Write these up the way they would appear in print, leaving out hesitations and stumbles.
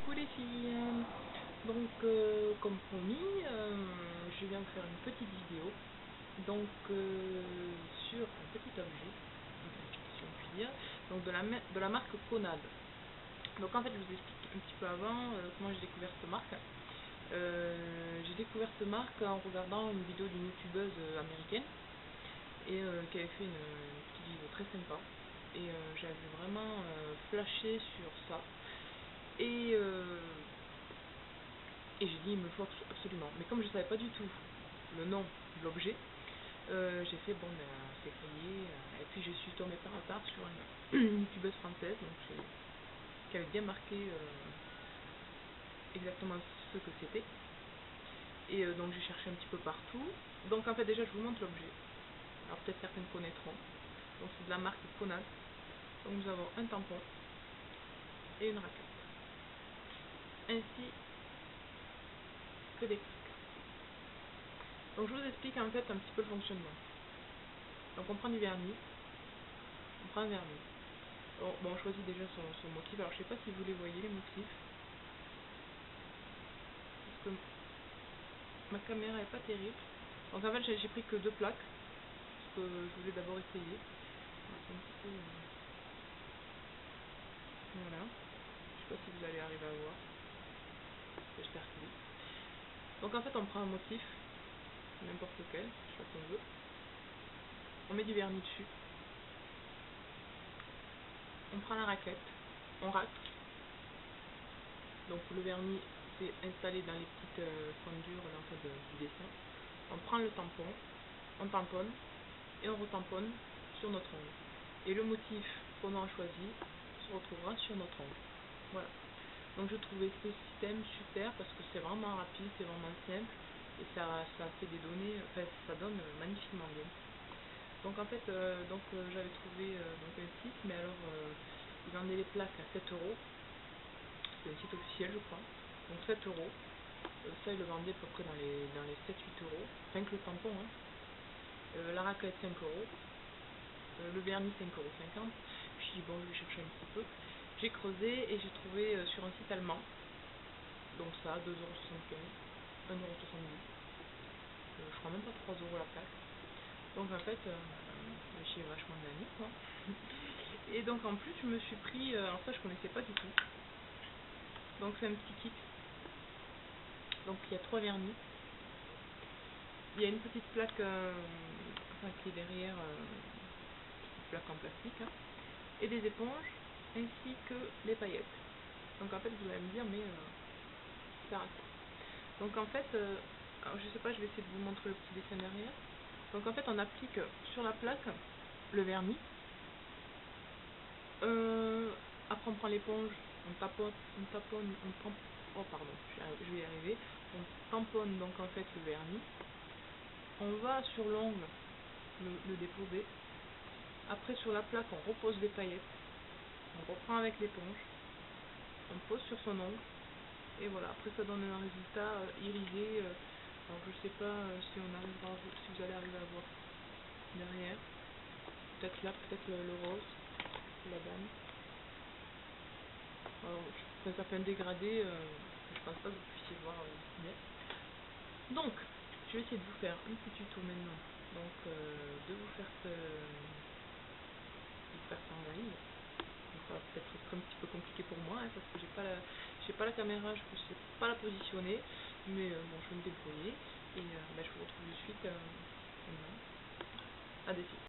Coucou les filles. Donc comme promis, je viens de faire une petite vidéo donc sur un petit objet, si on peut dire, donc de la marque Conad. Donc en fait je vous explique un petit peu avant comment j'ai découvert cette marque. J'ai découvert cette marque en regardant une vidéo d'une youtubeuse américaine et qui avait fait une petite vidéo très sympa et j'avais vraiment flashé sur ça. Et j'ai dit il me faut absolument. Mais comme je savais pas du tout le nom de l'objet, j'ai fait bon ben c'est essayé. Et puis je suis tombée par hasard sur une youtubeuse française donc, qui avait bien marqué exactement ce que c'était. Et donc j'ai cherché un petit peu partout. Donc en fait déjà je vous montre l'objet. Alors peut-être certaines connaîtront. Donc c'est de la marque Conad. Donc nous avons un tampon et une raquette, ainsi que des plaques. Donc je vous explique en fait un petit peu le fonctionnement. Donc on prend du vernis, on prend un vernis. Bon, on choisit déjà son motif. Alors je sais pas si vous les voyez les motifs, parce que ma caméra est pas terrible. Donc en fait j'ai pris que 2 plaques, parce que je voulais d'abord essayer. Un petit peu, voilà. Je sais pas si vous allez arriver à voir. J'espère que oui. Donc en fait on prend un motif, n'importe lequel, choix qu'on veut. On met du vernis dessus. On prend la raquette, on racle. Donc le vernis c'est installé dans les petites fendures là, en fait, du dessin. On prend le tampon, on tamponne et on retamponne sur notre ongle. Et le motif qu'on a choisi se retrouvera sur notre ongle. Voilà. Donc je trouvais ce système super parce que c'est vraiment rapide, c'est vraiment simple et ça fait des données, enfin ça donne magnifiquement bien. Donc en fait j'avais trouvé donc un site, mais alors ils vendaient les plaques à 7 €. C'est un site officiel je crois. Donc 7 €. Ça ils le vendaient à peu près dans les 7-8 €. Rien que le tampon, hein. La raquette 5 €. Le vernis 5,50 €. Puis bon je vais chercher un petit peu. J'ai creusé et j'ai trouvé sur un site allemand. Donc ça, 2,75 €, 1,70 €. Je crois même pas 3 € la plaque. Donc en fait, j'ai vachement d'années quoi. Et donc en plus je me suis pris, alors ça je connaissais pas du tout. Donc c'est un petit kit. Donc il y a 3 vernis. Il y a une petite plaque qui est derrière, petite plaque en plastique, hein, et des éponges ainsi que des paillettes. Donc en fait vous allez me dire mais ça sert à quoi? Donc en fait, alors, je sais pas, je vais essayer de vous montrer le petit dessin derrière. Donc en fait on applique sur la plaque le vernis. Après on prend l'éponge, on taponne, oh pardon, je vais y arriver. On tamponne donc en fait le vernis. On va sur l'ongle le déposer. Après sur la plaque on repose des paillettes. On reprend avec l'éponge. On pose sur son ongle. Et voilà, après ça donne un résultat irisé. Alors je sais pas si vous allez arriver à voir derrière. Peut-être là, peut-être le rose, la dame. Alors ça fait un dégradé, je pense pas que vous puissiez voir bien. Donc, je vais essayer de vous faire un petit tuto maintenant. Donc, de vous faire ça en live. Ça va peut-être être un petit peu compliqué pour moi, hein, parce que j'ai pas la caméra, je ne sais pas la positionner, mais bon, je vais me débrouiller et je vous retrouve de suite maintenant à décider.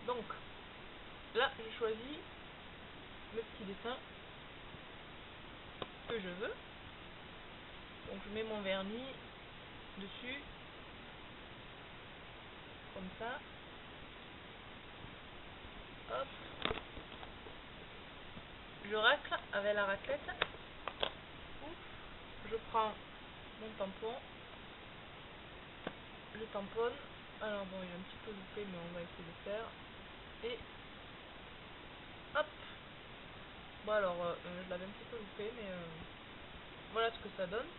Donc là j'ai choisi le petit dessin que je veux. Donc je mets mon vernis dessus comme ça. Hop. Je racle avec la raquette. Je prends mon tampon. Je tamponne. Alors bon, il est un petit peu loupé, mais on va essayer de faire. Et hop. Bon alors, je l'avais un petit peu loupé, mais voilà ce que ça donne.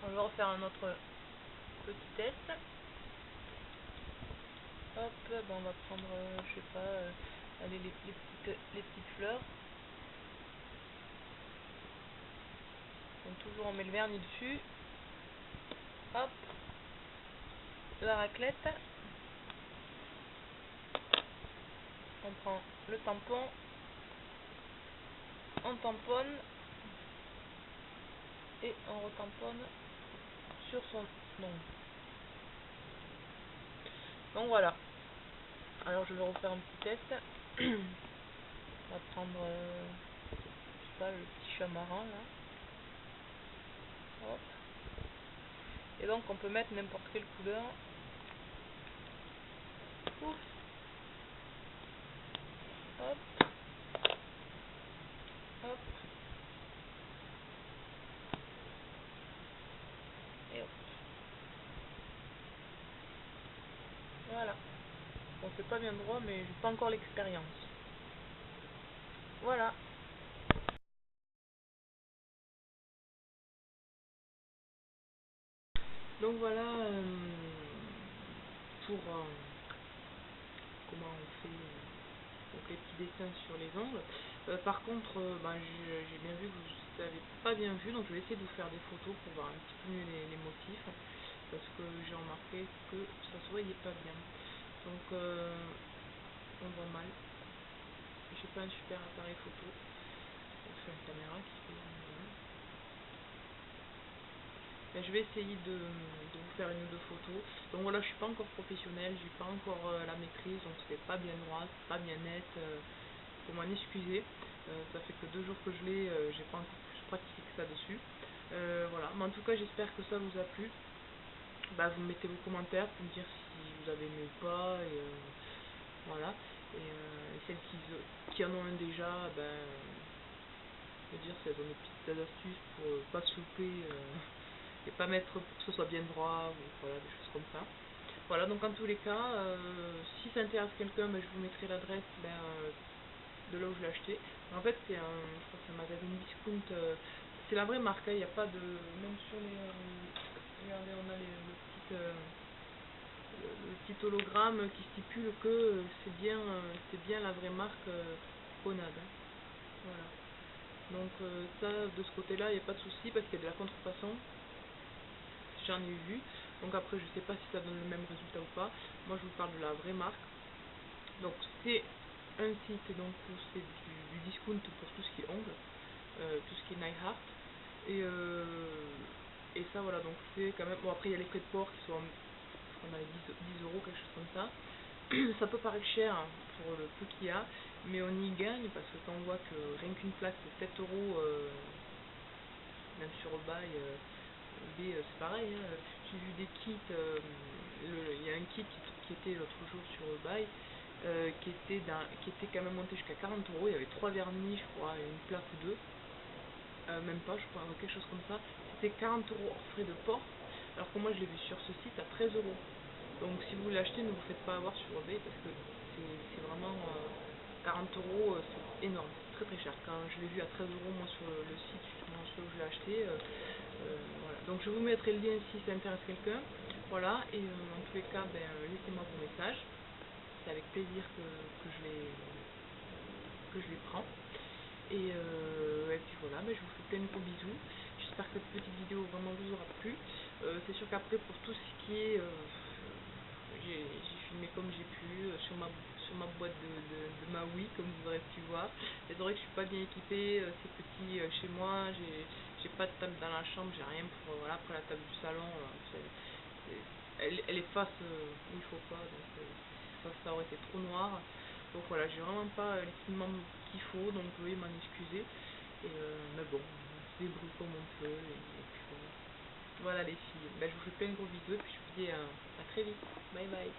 On va refaire un autre petit test. Hop, on va prendre, je sais pas, allez, les petites fleurs. Donc toujours on met le vernis dessus. Hop. La raclette. On prend le tampon. On tamponne. Et on retamponne sur son ongle. Donc voilà. Alors je vais refaire un petit test. On va prendre je sais pas, le petit chat marin là. Hop. Et donc on peut mettre n'importe quelle couleur. Ouf. Hop. Hop. Et hop. Voilà. Bon, c'est pas bien droit, mais j'ai pas encore l'expérience. Voilà. Donc voilà pour comment on fait donc les petits dessins sur les ongles. Par contre, j'ai bien vu que vous n'avez pas bien vu, donc je vais essayer de vous faire des photos pour voir un petit peu mieux les motifs, parce que j'ai remarqué que ça se voyait pas bien. Donc on voit mal. J'ai pas un super appareil photo. C'est une caméra qui fait. Mais je vais essayer de vous faire une ou deux photos. Donc voilà, je suis pas encore professionnelle, j'ai pas encore la maîtrise, donc c'est pas bien droit, c'est pas bien net. Faut m'en excuser. Ça fait que 2 jours que je l'ai, j'ai pas encore plus pratiqué que ça dessus. Voilà, mais en tout cas j'espère que ça vous a plu. Vous mettez vos commentaires pour me dire si vous avez aimé ou pas. Et voilà. Et celles qui en ont un déjà, je veux dire si elles ont des petites astuces pour pas se louper. Et pas mettre pour que ce soit bien droit, ou voilà, des choses comme ça. Voilà, donc en tous les cas, si ça intéresse quelqu'un, je vous mettrai l'adresse de là où je l'ai acheté. En fait, je crois que c'est un magazine discount, c'est la vraie marque, il n'y a pas de, même sur les, regardez, on a le petit hologramme qui stipule que c'est bien la vraie marque Conad. Voilà. Donc ça, de ce côté-là, il n'y a pas de souci parce qu'il y a de la contrefaçon. J'en ai vu, donc après je sais pas si ça donne le même résultat ou pas. Moi je vous parle de la vraie marque. Donc c'est un site donc où c'est du discount pour tout ce qui est ongles, tout ce qui est night art. Et ça voilà, donc c'est quand même. Bon après il y a les frais de port qui sont dans les 10 euros, quelque chose comme ça. Ça peut paraître cher pour le peu qu'il y a, mais on y gagne parce que quand on voit que rien qu'une plaque c'est 7 euros, même sur eBay. C'est pareil, hein. J'ai vu des kits, il y a un kit qui était l'autre jour sur eBay, qui était quand même monté jusqu'à 40 euros, il y avait 3 vernis, je crois, et une plaque ou deux, même pas, je crois, quelque chose comme ça. C'était 40 euros hors frais de port, alors que moi je l'ai vu sur ce site à 13 euros. Donc si vous l'achetez, ne vous faites pas avoir sur eBay parce que c'est vraiment 40 euros, c'est énorme, c'est très très cher. Quand je l'ai vu à 13 euros, moi sur le site justement, celui où je l'ai acheté, voilà. Donc je vous mettrai le lien si ça intéresse quelqu'un. Voilà, et en tous les cas, laissez-moi vos messages. C'est avec plaisir que je les prends. Et puis voilà, je vous fais plein de gros bisous. J'espère que cette petite vidéo vraiment vous aura plu. C'est sûr qu'après pour tout ce qui est j'ai filmé comme j'ai pu sur ma boîte de ma Wii, comme vous aurez pu voir. C'est vrai que je suis pas bien équipée, c'est petit chez moi, j'ai pas de table dans la chambre, j'ai rien pour voilà. Après la table du salon, elle est face où il faut pas, donc ça aurait été trop noir. Donc voilà, j'ai vraiment pas l'équipement qu'il faut, donc veuillez m'en excuser. Et mais bon, on se débrouille comme on peut, et puis voilà. Voilà les filles, je vous fais plein de gros bisous, et puis je vous dis à très vite. Bye bye.